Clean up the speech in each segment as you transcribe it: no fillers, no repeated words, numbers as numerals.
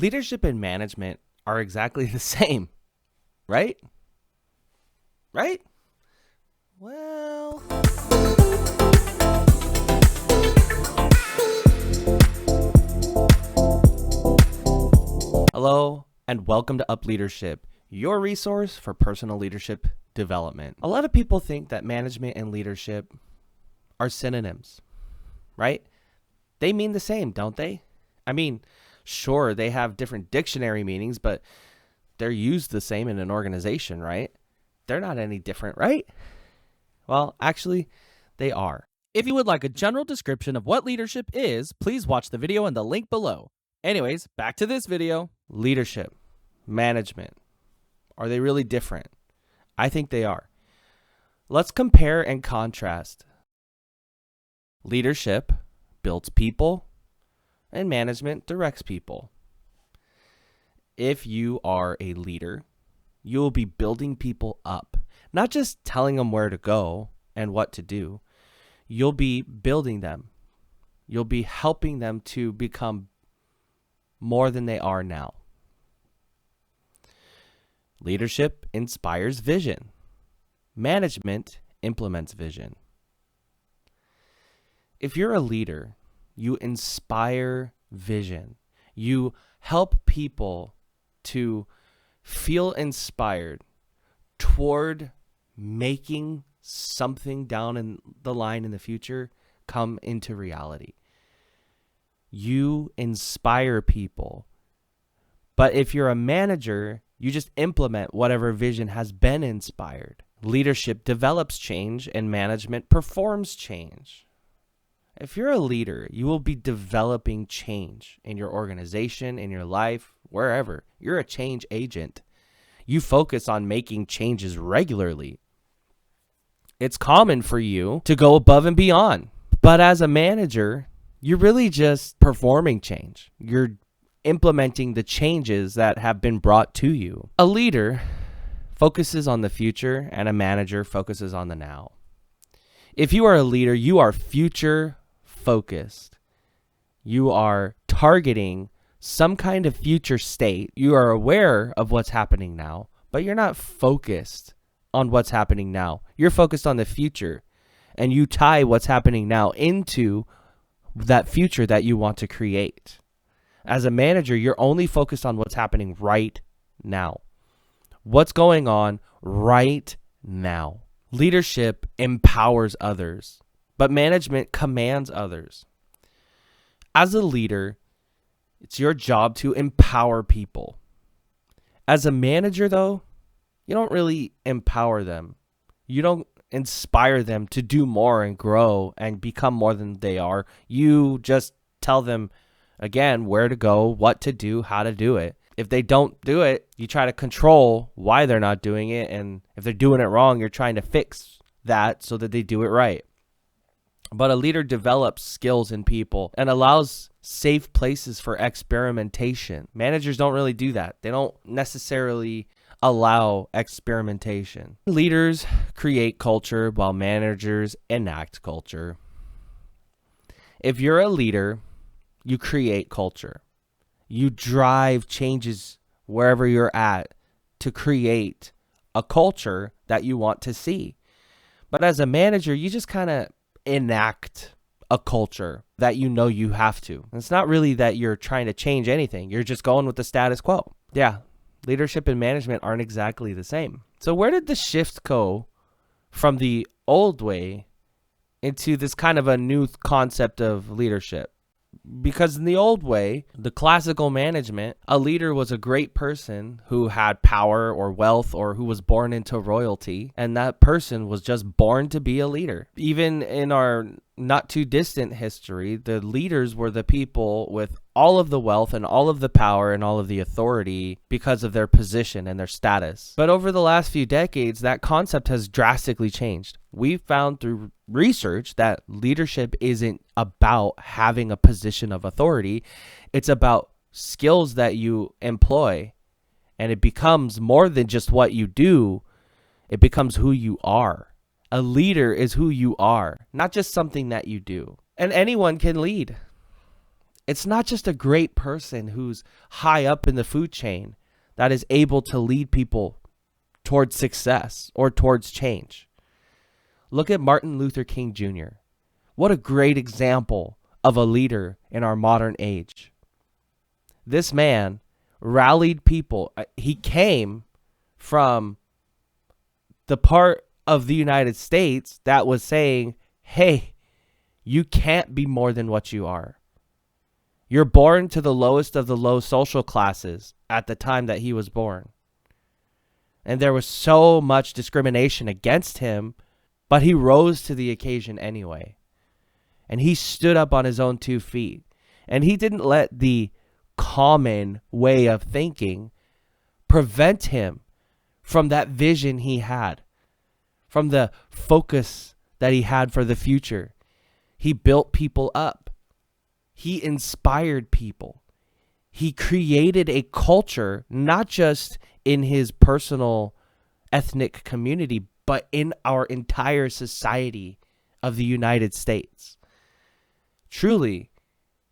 Leadership and management are exactly the same, right? Right? Well, hello and welcome to Up Leadership, your resource for personal leadership development. A lot of people think that management and leadership are synonyms, right? They mean the same, don't they? I mean, sure, they have different dictionary meanings, but they're used the same in an organization, right? They're not any different, right? Well, actually, they are. If you would like a general description of what leadership is, please watch the video in the link below. Anyways, back to this video. Leadership, management, are they really different? I think they are. Let's compare and contrast. Leadership builds people, and management directs people. If you are a leader, you will be building people up, not just telling them where to go and what to do. You'll be building them. You'll be helping them to become more than they are now. Leadership inspires vision. Management implements vision. If you're a leader, you inspire vision. You help people to feel inspired toward making something down in the line in the future come into reality. You inspire people. But if you're a manager, you just implement whatever vision has been inspired. Leadership develops change and management performs change. If you're a leader, you will be developing change in your organization, in your life, wherever. You're a change agent. You focus on making changes regularly. It's common for you to go above and beyond. But as a manager, you're really just performing change. You're implementing the changes that have been brought to you. A leader focuses on the future and a manager focuses on the now. If you are a leader, you are future focused. You are targeting some kind of future state. You are aware of what's happening now, but you're not focused on what's happening now. You're focused on the future, and you tie what's happening now into that future that you want to create. As a manager, you're only focused on what's happening right now. What's going on right now. Leadership empowers others, but management commands others. As a leader, it's your job to empower people. As a manager, though, you don't really empower them. You don't inspire them to do more and grow and become more than they are. You just tell them, again, where to go, what to do, how to do it. If they don't do it, you try to control why they're not doing it. And if they're doing it wrong, you're trying to fix that so that they do it right. But a leader develops skills in people and allows safe places for experimentation. Managers don't really do that. They don't necessarily allow experimentation. Leaders create culture while managers enact culture. If you're a leader, you create culture. You drive changes wherever you're at to create a culture that you want to see. But as a manager, you just kind of enact a culture that you know you have to. It's not really that you're trying to change anything. You're just going with the status quo. Yeah, leadership and management aren't exactly the same. So where did the shift go from the old way into this kind of a new concept of leadership? Because in the old way, the classical management, a leader was a great person who had power or wealth or who was born into royalty, and that person was just born to be a leader. Even in our not too distant history, the leaders were the people with all of the wealth and all of the power and all of the authority because of their position and their status. But over the last few decades, that concept has drastically changed. We've found through research that leadership isn't about having a position of authority. It's about skills that you employ, and it becomes more than just what you do. It becomes who you are. A leader is who you are, not just something that you do. And anyone can lead. It's not just a great person who's high up in the food chain that is able to lead people towards success or towards change. Look at Martin Luther King Jr. What a great example of a leader in our modern age. This man rallied people. He came from the part of the United States that was saying, hey, you can't be more than what you are. You're born to the lowest of the low social classes at the time that he was born. And there was so much discrimination against him, but he rose to the occasion anyway. And he stood up on his own 2 feet. And he didn't let the common way of thinking prevent him from that vision he had, from the focus that he had for the future. He built people up. He inspired people. He created a culture, not just in his personal ethnic community, but in our entire society of the United States. Truly,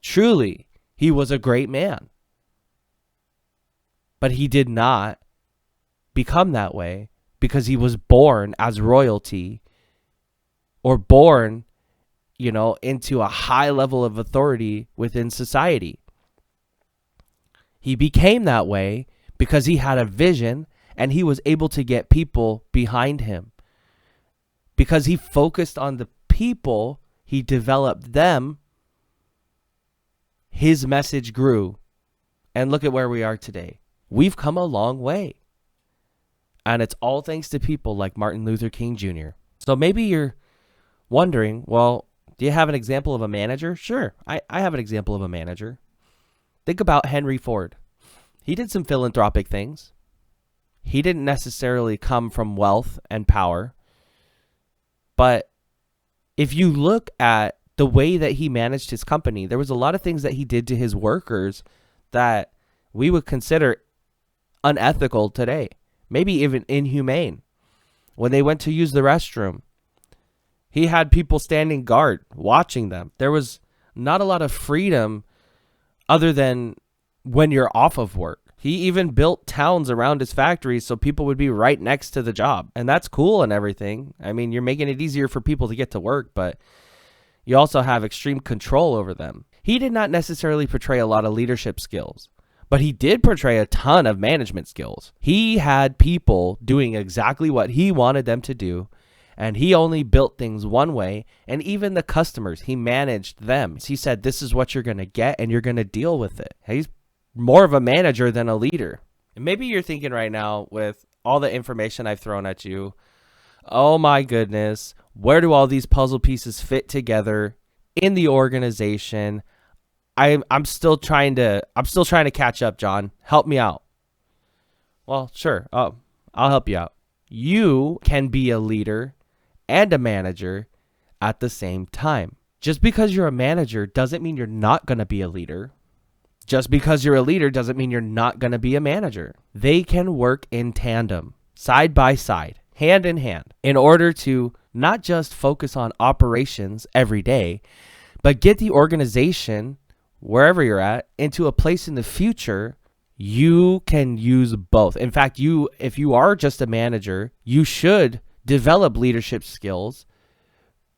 truly, he was a great man. But he did not become that way because he was born as royalty or born, into a high level of authority within society. He became that way because he had a vision and he was able to get people behind him. Because he focused on the people, he developed them, his message grew. And look at where we are today. We've come a long way. And it's all thanks to people like Martin Luther King Jr. So maybe you're wondering, well, do you have an example of a manager? Sure, I have an example of a manager. Think about Henry Ford. He did some philanthropic things. He didn't necessarily come from wealth and power. But if you look at the way that he managed his company, there was a lot of things that he did to his workers that we would consider unethical today, maybe even inhumane. When they went to use the restroom, he had people standing guard, watching them. There was not a lot of freedom other than when you're off of work. He even built towns around his factories so people would be right next to the job. And that's cool and everything. I mean, you're making it easier for people to get to work, but you also have extreme control over them. He did not necessarily portray a lot of leadership skills, but he did portray a ton of management skills. He had people doing exactly what he wanted them to do, and he only built things one way, and even the customers, he managed them. He said, this is what you're going to get, and you're going to deal with it. He's more of a manager than a leader. And maybe you're thinking right now, with all the information I've thrown at you, oh my goodness, where do all these puzzle pieces fit together in the organization? I'm still trying to catch up, John. Help me out. Well, sure. I'll help you out. You can be a leader and a manager at the same time. Just because you're a manager doesn't mean you're not going to be a leader. Just because you're a leader doesn't mean you're not going to be a manager. They can work in tandem, side by side, hand in hand, in order to not just focus on operations every day, but get the organization, wherever you're at, into a place in the future. You can use both. In fact, if you are just a manager, you should develop leadership skills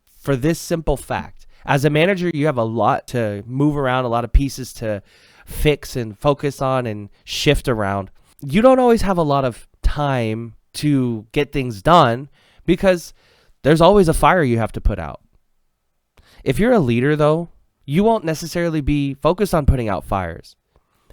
for this simple fact. As a manager, you have a lot to move around, a lot of pieces to fix and focus on and shift around. You don't always have a lot of time to get things done because there's always a fire you have to put out. If you're a leader, though, you won't necessarily be focused on putting out fires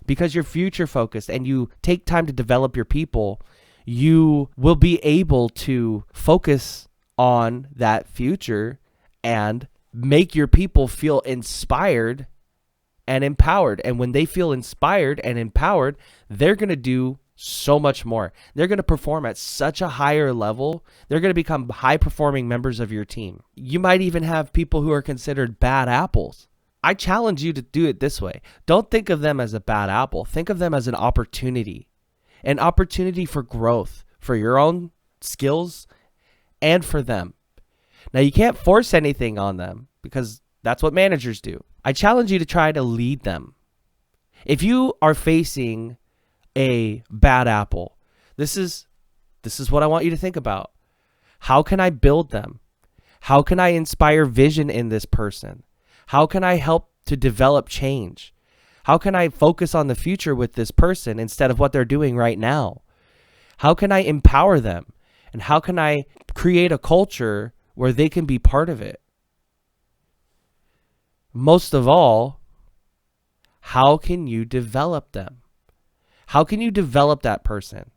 because you're future focused and you take time to develop your people. You will be able to focus on that future and make your people feel inspired and empowered. And when they feel inspired and empowered, they're going to do so much more. They're going to perform at such a higher level. They're going to become high-performing members of your team. You might even have people who are considered bad apples. I challenge you to do it this way. Don't think of them as a bad apple. Think of them as an opportunity for growth, for your own skills and for them. Now, you can't force anything on them because that's what managers do. I challenge you to try to lead them. If you are facing a bad apple, this is what I want you to think about. How can I build them? How can I inspire vision in this person? How can I help to develop change? How can I focus on the future with this person instead of what they're doing right now? How can I empower them? And how can I create a culture where they can be part of it? Most of all, how can you develop them? How can you develop that person?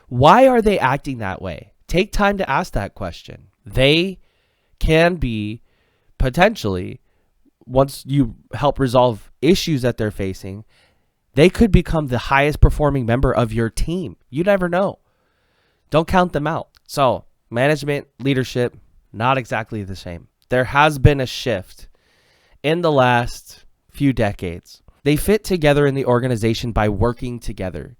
Why are they acting that way? Take time to ask that question. They can be potentially, once you help resolve issues that they're facing, they could become the highest performing member of your team. You never know. Don't count them out. So, management, leadership, not exactly the same. There has been a shift in the last few decades. They fit together in the organization by working together.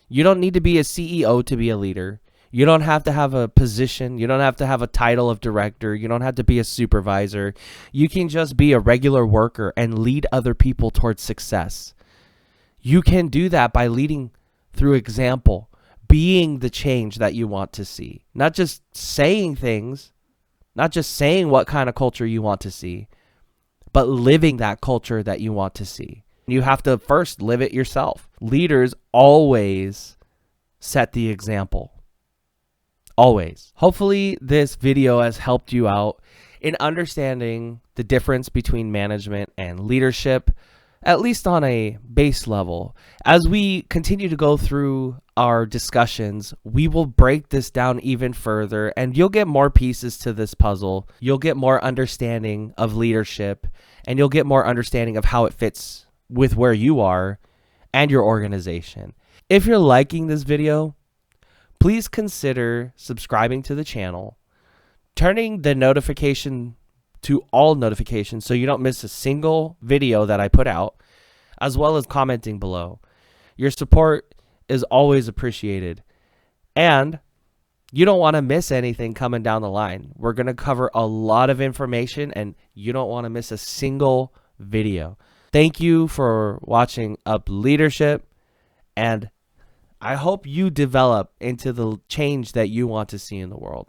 You don't need to be a CEO to be a leader. You don't have to have a position. You don't have to have a title of director. You don't have to be a supervisor. You can just be a regular worker and lead other people towards success. You can do that by leading through example, being the change that you want to see. Not just saying things, not just saying what kind of culture you want to see, but living that culture that you want to see. You have to first live it yourself. Leaders always set the example. Always. Hopefully this video has helped you out in understanding the difference between management and leadership, at least on a base level. As we continue to go through our discussions, we will break this down even further, and you'll get more pieces to this puzzle. You'll get more understanding of leadership, and you'll get more understanding of how it fits with where you are and your organization. If you're liking this video, please consider subscribing to the channel, turning the notification to all notifications so you don't miss a single video that I put out, as well as commenting below. Your support is always appreciated, and you don't want to miss anything coming down the line. We're going to cover a lot of information, and you don't want to miss a single video. Thank you for watching Up Leadership, and I hope you develop into the change that you want to see in the world.